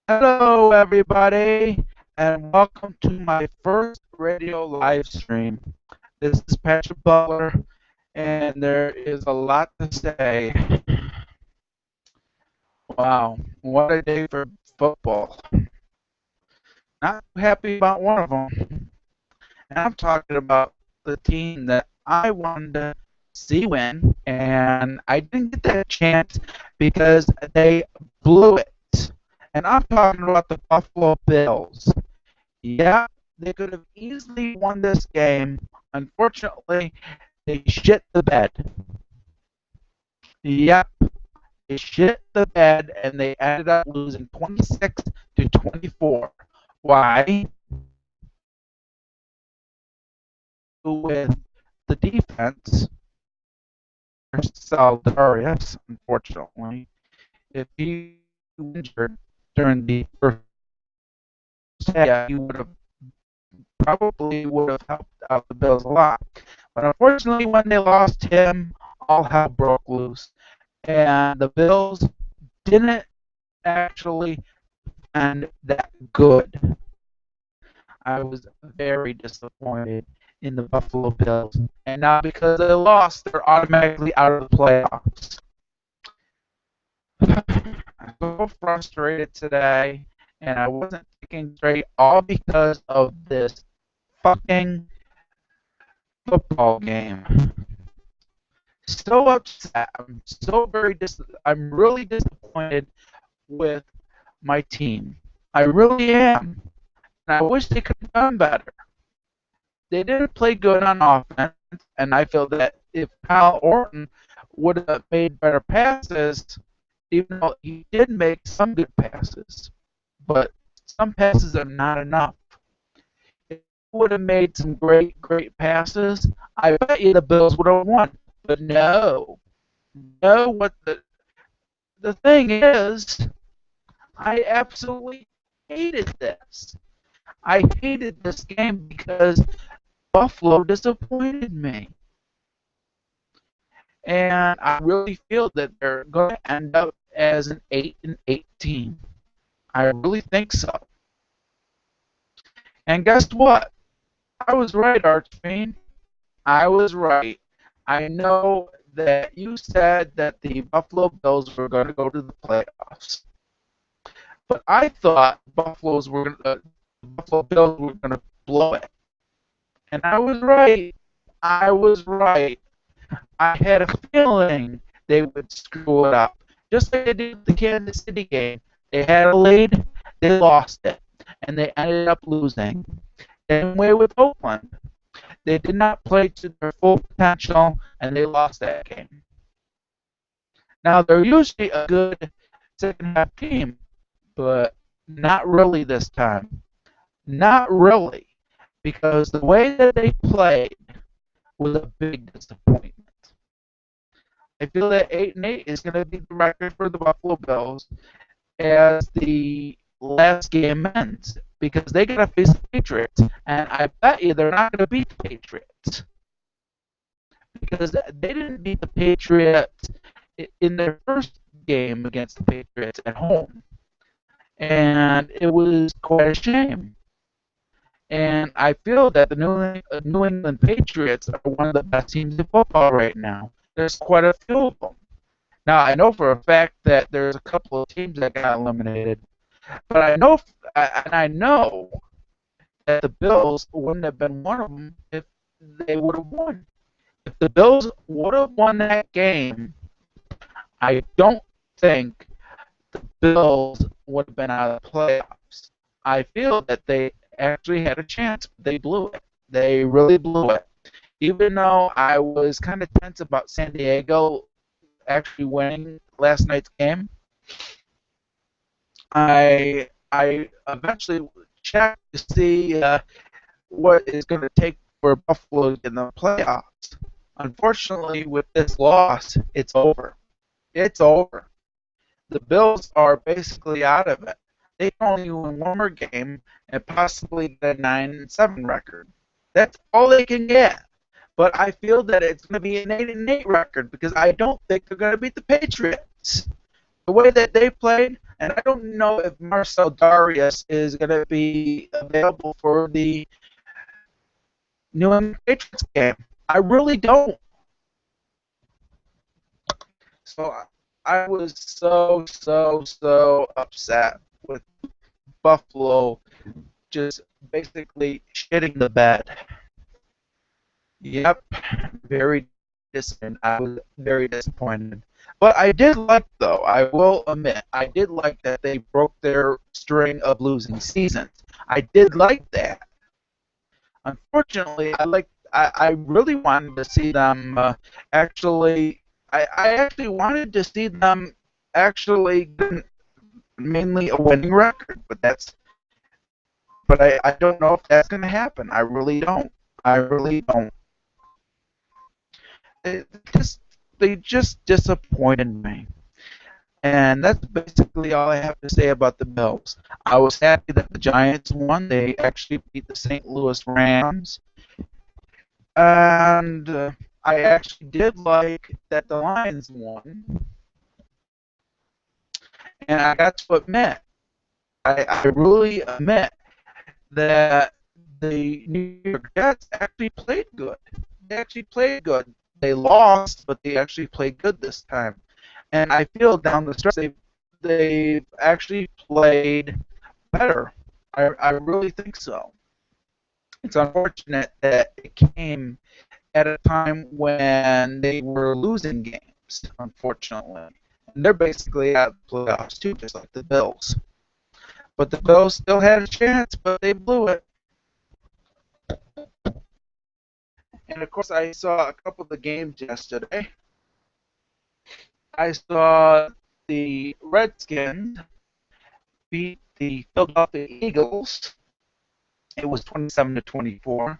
Hello, everybody, and welcome to my first radio live stream. This is Patrick Butler, and there is a lot to say. Wow, what a day for football. Not too happy about one of them. And I'm talking about the team that I wanted to see win, and I didn't get that chance because they blew it. And I'm talking about the Buffalo Bills. Yeah, they could have easily won this game. Unfortunately, they shit the bed. Yep, they shit the bed and they ended up losing 26-24. Why? With the defense, Darius, unfortunately, if he was injured during the first half, he would have helped out the Bills a lot. But unfortunately, when they lost him, all hell broke loose. And the Bills didn't actually end that good. I was very disappointed in the Buffalo Bills. And now because they lost, they're automatically out of the playoffs. I'm so frustrated today, and I wasn't thinking straight, all because of this fucking football game. So upset. I'm really disappointed with my team. I really am. And I wish they could have done better. They didn't play good on offense, and I feel that if Kyle Orton would have made better passes, even though he did make some good passes, but some passes are not enough. If he would have made some great passes, I bet you the Bills would have won. But no. No, what the thing is, I absolutely hated this. I hated this game because Buffalo disappointed me. And I really feel that they're going to end up as an 8-8 team. I really think so. And guess what? I was right, Archfiend. I was right. I know that you said that the Buffalo Bills were going to go to the playoffs. But I thought the Buffalo Bills were going to blow it. And I was right. I was right. I had a feeling they would screw it up. Just like they did with the Kansas City game. They had a lead, they lost it, and they ended up losing. Same way with Oakland. They did not play to their full potential, and they lost that game. Now, they're usually a good second half team, but not really this time. Not really, because the way that they played was a big disappointment. I feel that 8-8 is going to be the record for the Buffalo Bills as the last game ends because they got to face the Patriots, and I bet you they're not going to beat the Patriots because they didn't beat the Patriots in their first game against the Patriots at home, and it was quite a shame. And I feel that the New England Patriots are one of the best teams in football right now. There's quite a few of them. Now, I know for a fact that there's a couple of teams that got eliminated, but I know that the Bills wouldn't have been one of them if they would have won. If the Bills would have won that game, I don't think the Bills would have been out of the playoffs. I feel that they actually had a chance, but they blew it. They really blew it. Even though I was kind of tense about San Diego actually winning last night's game, I eventually checked to see what it's going to take for Buffalo in the playoffs. Unfortunately, with this loss, it's over. It's over. The Bills are basically out of it. They can only win one more game and possibly get a 9-7 record. That's all they can get. But I feel that it's going to be an 8-8 record because I don't think they're going to beat the Patriots. The way that they played, And I don't know if Marcel Darius is going to be available for the New England Patriots game. I really don't. So I was so upset with Buffalo just basically shitting the bed. Yep, very disappointed. I was very disappointed. But I did like, though, I will admit, I did like that they broke their string of losing seasons. I did like that. Unfortunately, I really wanted to see them actually. I actually wanted to see them actually get mainly a winning record, but I don't know if that's going to happen. I really don't. I really don't. It just they just disappointed me. And that's basically all I have to say about the Bills. I was happy that the Giants won. They actually beat the St. Louis Rams. And I actually did like that the Lions won. And I got to admit, I really admit that the New York Jets actually played good. They actually played good. They lost, but they actually played good this time. And I feel down the stretch they've actually played better. I really think so. It's unfortunate that it came at a time when they were losing games, unfortunately. And they're basically out of the playoffs too, just like the Bills. But the Bills still had a chance, but they blew it. And of course, I saw a couple of the games yesterday. I saw the Redskins beat the Philadelphia Eagles. It was 27-24.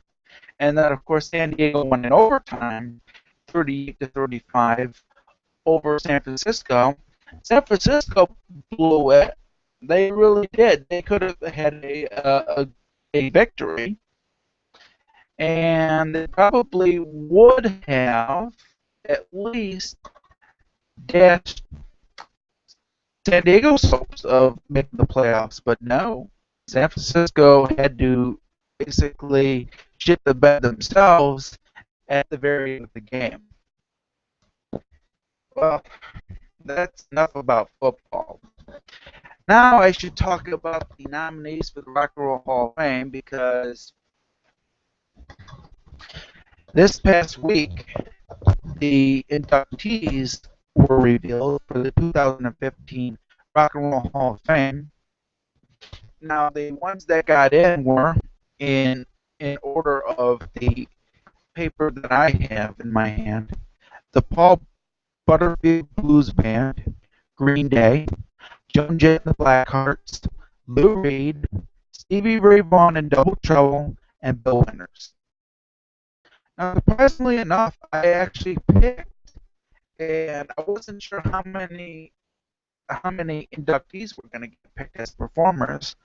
And then, of course, San Diego won in overtime, 38-35 over San Francisco. San Francisco blew it. They really did. They could have had a victory, and they probably would have at least dashed San Diego's hopes of making the playoffs. But no, San Francisco had to basically shit the bed themselves at the very end of the game. Well, that's enough about football. Now I should talk about the nominees for the Rock and Roll Hall of Fame because this past week the inductees were revealed for the 2015 Rock and Roll Hall of Fame. Now the ones that got in were in order of the paper that I have in my hand: the Paul Butterfield Blues Band, Green Day, Joan Jett and the Blackhearts, Lou Reed, Stevie Ray Vaughan and Double Trouble, and Bill Winters. Now, surprisingly enough, I actually picked, and I wasn't sure how many inductees were going to get picked as performers,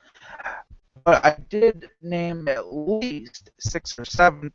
but I did name at least 6 or 7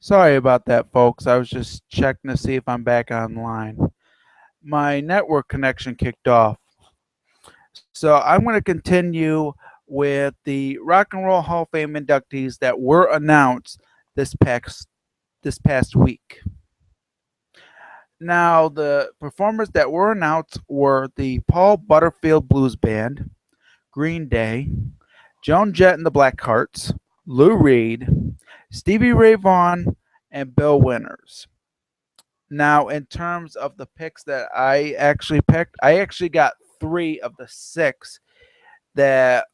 Sorry about that, folks. I was just checking to see if I'm back online. My network connection kicked off. So I'm going to continue with the Rock and Roll Hall of Fame inductees that were announced this past week. Now, the performers that were announced were the Paul Butterfield Blues Band, Green Day, Joan Jett and the Blackhearts, Lou Reed, Stevie Ray Vaughan, and Bill Winters. Now, in terms of the picks that I actually picked, I actually got 3 of the 6 that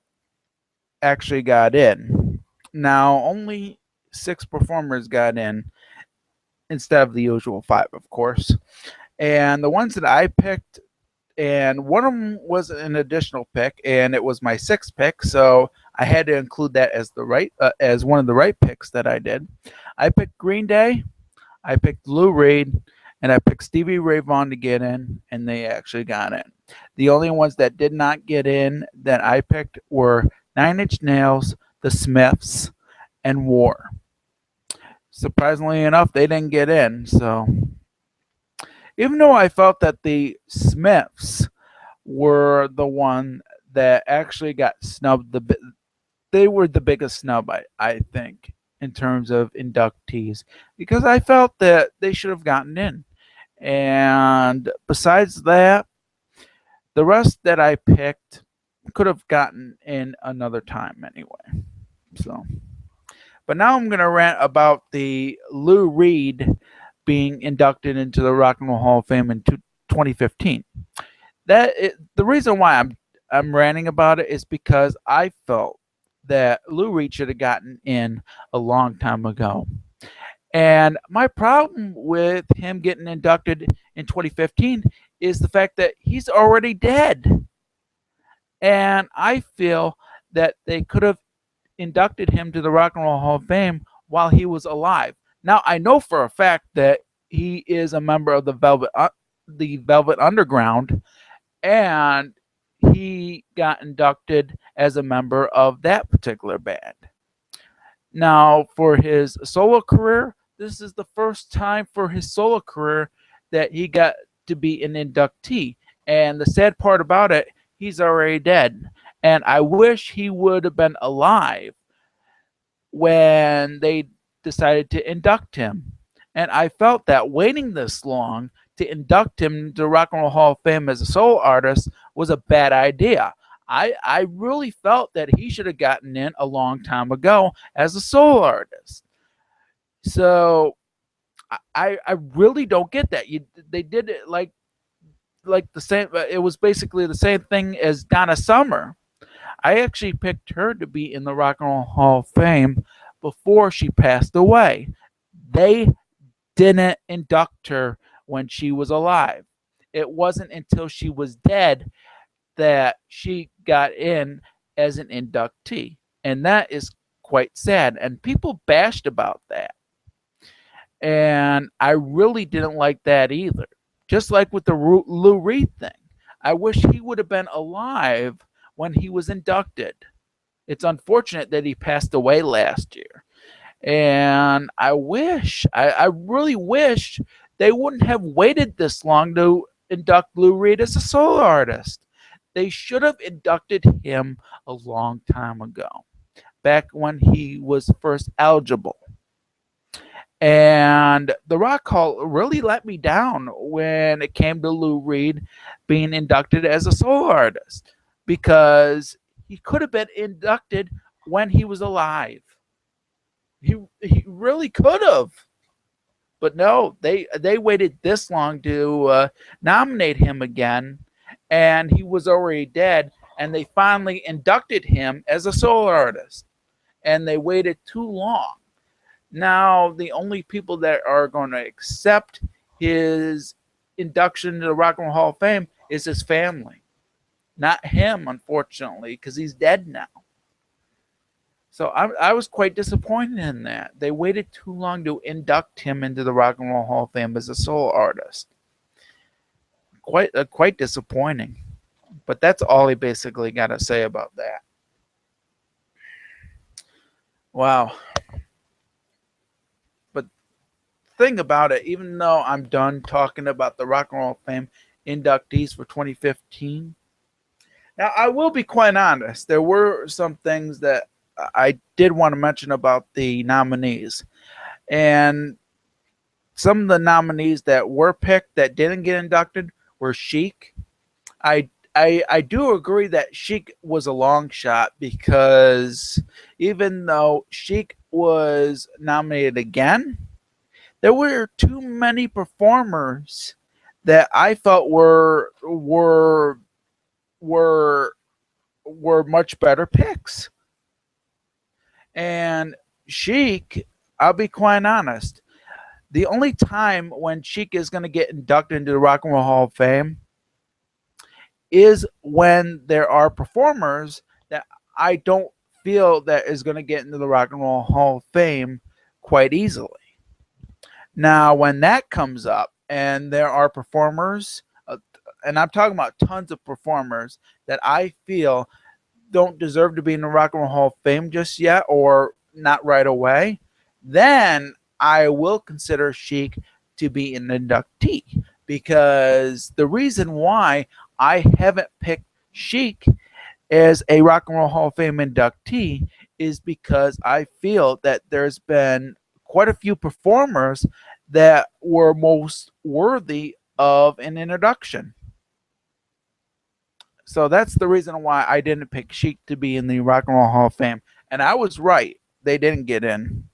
actually got in. Now, only 6 performers got in instead of the usual 5, of course. And the ones that I picked, and one of them was an additional pick, and it was my 6th pick, so I had to include that as one of the right picks that I did. I picked Green Day, I picked Lou Reed, and I picked Stevie Ray Vaughan to get in, and they actually got in. The only ones that did not get in that I picked were Nine Inch Nails, The Smiths, and War. Surprisingly enough, they didn't get in. So, even though I felt that the Smiths were the one that actually got snubbed, they were the biggest snub, I think, in terms of inductees, because I felt that they should have gotten in. And besides that, the rest that I picked could have gotten in another time anyway. So, but now I'm going to rant about the Lou Reed being inducted into the Rock and Roll Hall of Fame in 2015. The reason why I'm ranting about it is because I felt that Lou Reed should have gotten in a long time ago. And my problem with him getting inducted in 2015 is the fact that he's already dead. And I feel that they could have inducted him to the Rock and Roll Hall of Fame while he was alive. Now, I know for a fact that he is a member of the Velvet Underground, and he got inducted as a member of that particular band. Now, for his solo career, this is the first time for his solo career that he got to be an inductee. And the sad part about it, he's already dead. And I wish he would have been alive when they decided to induct him. And I felt that waiting this long to induct him to Rock and Roll Hall of Fame as a solo artist was a bad idea. I really felt that he should have gotten in a long time ago as a solo artist. So I really don't get that. They did it like the same. It was basically the same thing as Donna Summer. I actually picked her to be in the Rock and Roll Hall of Fame before she passed away. They didn't induct her when she was alive. It wasn't until she was dead that she got in as an inductee. And that is quite sad. And people bashed about that. And I really didn't like that either. Just like with the Lou Reed thing. I wish he would have been alive when he was inducted. It's unfortunate that he passed away last year. And I really wish they wouldn't have waited this long to induct Lou Reed as a solo artist. They should have inducted him a long time ago, back when he was first eligible. And the Rock Hall really let me down when it came to Lou Reed being inducted as a solo artist, because he could have been inducted when he was alive. He really could have. But no, they waited this long to nominate him again, and he was already dead, and they finally inducted him as a solo artist, and they waited too long. Now, the only people that are going to accept his induction to the Rock and Roll Hall of Fame is his family. Not him, unfortunately, because he's dead now. So I was quite disappointed in that. They waited too long to induct him into the Rock and Roll Hall of Fame as a solo artist. Quite disappointing. But that's all I basically got to say about that. Wow. But thing about it, even though I'm done talking about the Rock and Roll Hall of Fame inductees for 2015, now I will be quite honest. There were some things that I did want to mention about the nominees, and some of the nominees that were picked that didn't get inducted were Chic. I do agree that Chic was a long shot because even though Chic was nominated again, there were too many performers that I felt were much better picks. And Chic, I'll be quite honest, the only time when Chic is going to get inducted into the Rock and Roll Hall of Fame is when there are performers that I don't feel that is going to get into the Rock and Roll Hall of Fame quite easily. Now, when that comes up and there are performers, and I'm talking about tons of performers that I feel don't deserve to be in the Rock and Roll Hall of Fame just yet or not right away, then I will consider Chic to be an inductee. Because the reason why I haven't picked Chic as a Rock and Roll Hall of Fame inductee is because I feel that there's been quite a few performers that were most worthy of an introduction. So that's the reason why I didn't pick Chic to be in the Rock and Roll Hall of Fame. And I was right. They didn't get in.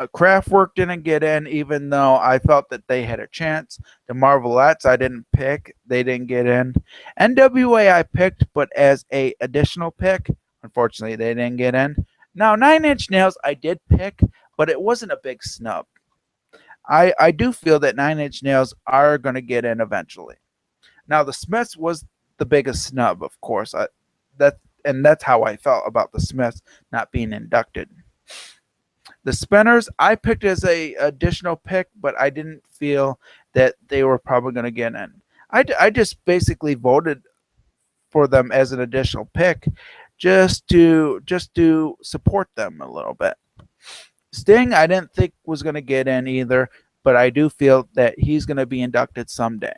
Kraftwerk didn't get in, even though I felt that they had a chance. The Marvelettes I didn't pick; they didn't get in. NWA I picked, but as a additional pick, unfortunately they didn't get in. Now 9 Inch Nails I did pick, but it wasn't a big snub. I do feel that 9 Inch Nails are going to get in eventually. Now the Smiths was the biggest snub, of course. That's how I felt about the Smiths not being inducted. The Spinners, I picked as a additional pick, but I didn't feel that they were probably going to get in. I just basically voted for them as an additional pick, just to support them a little bit. Sting, I didn't think was going to get in either, but I do feel that he's going to be inducted someday.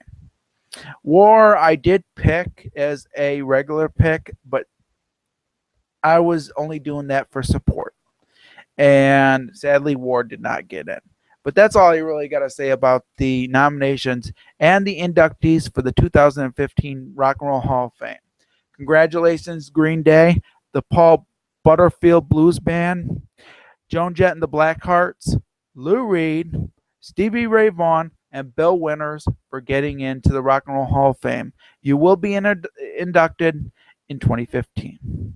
War, I did pick as a regular pick, but I was only doing that for support. And sadly, Ward did not get in. But that's all I really got to say about the nominations and the inductees for the 2015 Rock and Roll Hall of Fame. Congratulations, Green Day, the Paul Butterfield Blues Band, Joan Jett and the Blackhearts, Lou Reed, Stevie Ray Vaughan, and Bill Winters for getting into the Rock and Roll Hall of Fame. You will be inducted in 2015.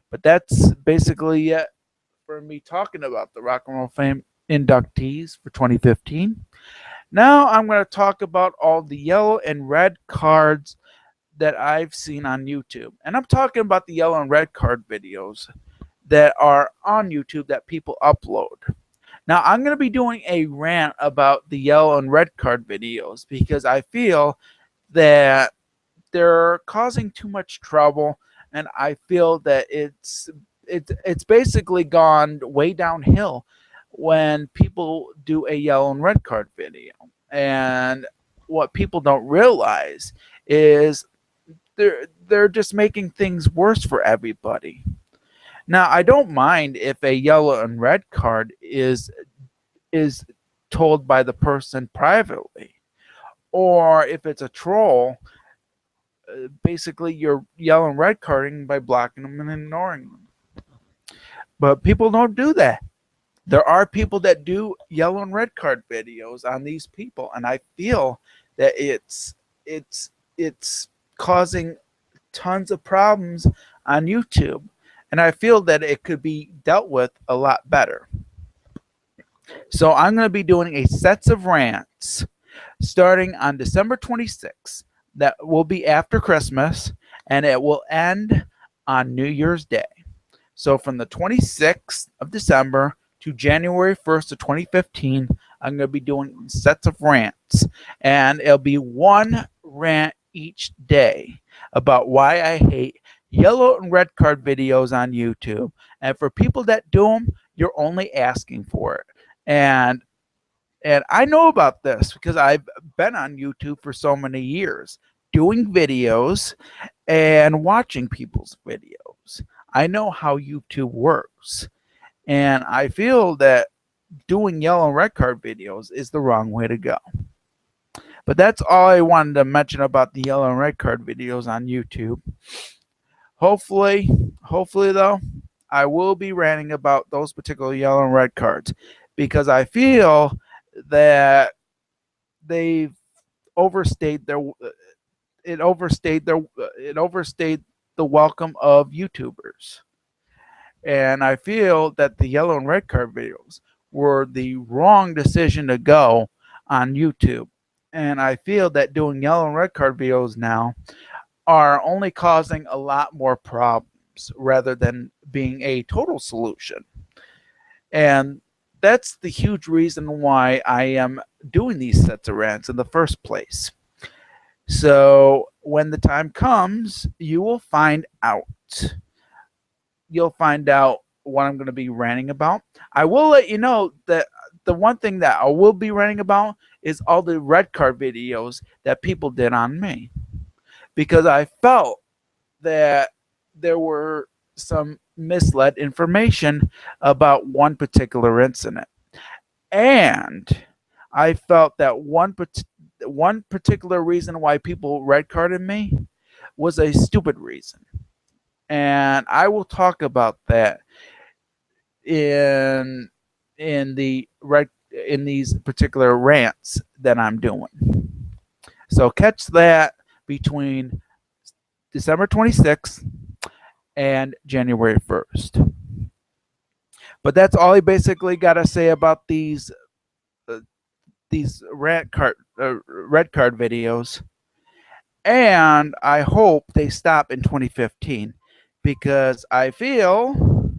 But that's basically it for me talking about the Rock and Roll Fame inductees for 2015. Now I'm going to talk about all the yellow and red cards that I've seen on YouTube. And I'm talking about the yellow and red card videos that are on YouTube that people upload. Now I'm going to be doing a rant about the yellow and red card videos because I feel that they're causing too much trouble, and I feel that it's basically gone way downhill when people do a yellow and red card video. And what people don't realize is they're just making things worse for everybody. Now, I don't mind if a yellow and red card is told by the person privately, or if it's a troll, basically you're yellow and red carding by blocking them and ignoring them. But people don't do that. There are people that do yellow and red card videos on these people, and I feel that it's causing tons of problems on YouTube, and I feel that it could be dealt with a lot better. So I'm going to be doing a sets of rants starting on December 26th. That will be after Christmas, and it will end on New Year's Day. So from the 26th of December to January 1st of 2015, I'm going to be doing sets of rants. And it'll be one rant each day about why I hate yellow and red card videos on YouTube. And for people that do them, you're only asking for it. And And I know about this because I've been on YouTube for so many years doing videos and watching people's videos. I know how YouTube works. And I feel that doing yellow and red card videos is the wrong way to go. But that's all I wanted to mention about the yellow and red card videos on YouTube. Hopefully, hopefully though, I will be ranting about those particular yellow and red cards because I feel that they've overstayed their it overstayed the welcome of YouTubers. And I feel that the yellow and red card videos were the wrong decision to go on YouTube. And I feel that doing yellow and red card videos now are only causing a lot more problems rather than being a total solution. And that's the huge reason why I am doing these sets of rants in the first place. So when the time comes, you will find out. You'll find out what I'm going to be ranting about. I will let you know that the one thing that I will be ranting about is all the red card videos that people did on me. Because I felt that there were some misled information about one particular incident. And I felt that one particular reason why people red carded me was a stupid reason. And I will talk about that in in the red in these particular rants that I'm doing. So catch that between December 26th and January 1st. But that's all I basically got to say about these red card videos. And I hope they stop in 2015 because I feel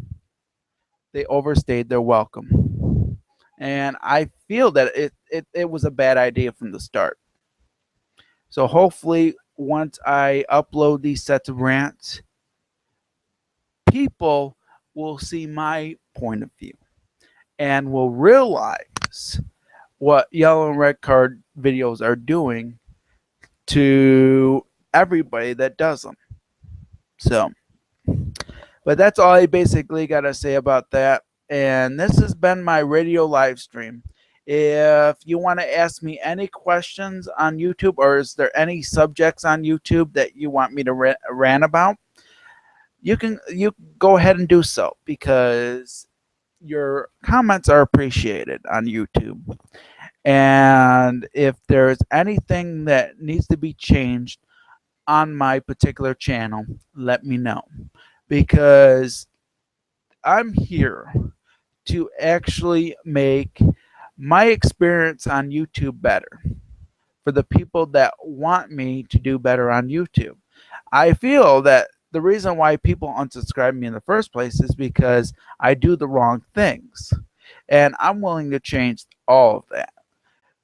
they overstayed their welcome. And I feel that it was a bad idea from the start. So hopefully, once I upload these sets of rants, people will see my point of view and will realize what yellow and red card videos are doing to everybody that does them. So, but that's all I basically got to say about that. And this has been my radio live stream. If you want to ask me any questions on YouTube, or is there any subjects on YouTube that you want me to rant about, you go ahead and do so because your comments are appreciated on YouTube. And if there's anything that needs to be changed on my particular channel, let me know because I'm here to actually make my experience on YouTube better for the people that want me to do better on YouTube. I feel that the reason why people unsubscribe me in the first place is because I do the wrong things. And I'm willing to change all of that.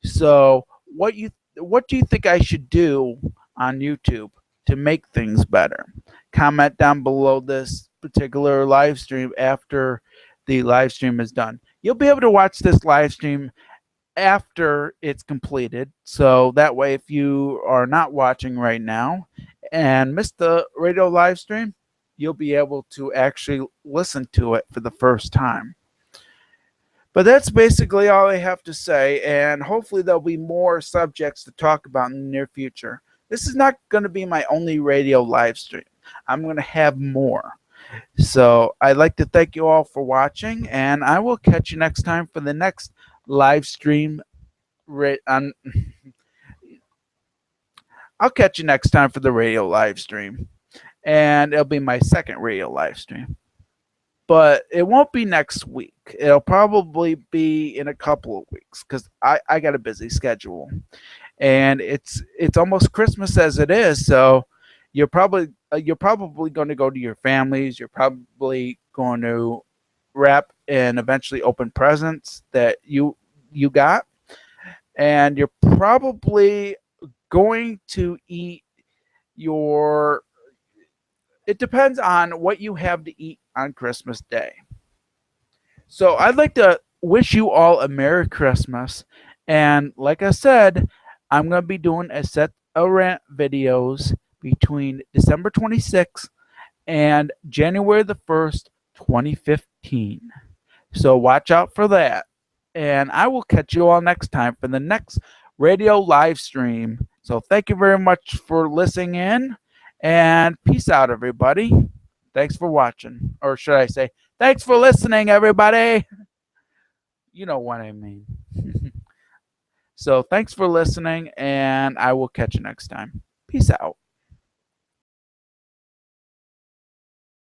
So, what do you think I should do on YouTube to make things better? Comment down below this particular live stream after the live stream is done. You'll be able to watch this live stream after it's completed. So that way, if you are not watching right now and missed the radio live stream, you'll be able to actually listen to it for the first time. But that's basically all I have to say, and hopefully there'll be more subjects to talk about in the near future. This is not going to be my only radio live stream. I'm going to have more. So I'd like to thank you all for watching, and I will catch you next time for the next live stream. I'll catch you next time for the radio live stream, and it'll be my second radio live stream. But it won't be next week. It'll probably be in a couple of weeks because I got a busy schedule, and it's almost Christmas as it is. So you're probably going to go to your families. You're probably going to wrap and eventually open presents that you got, and you're probably going to eat your. It depends on what you have to eat on Christmas Day. So I'd like to wish you all a Merry Christmas And like I said, I'm going to be doing a set of rant videos between December 26th and January the 1st, 2015. So watch out for that. And I will catch you all next time for the next radio live stream. So thank you very much for listening in. And peace out, everybody. Thanks for watching. Or should I say, thanks for listening, everybody. You know what I mean. So thanks for listening, and I will catch you next time. Peace out.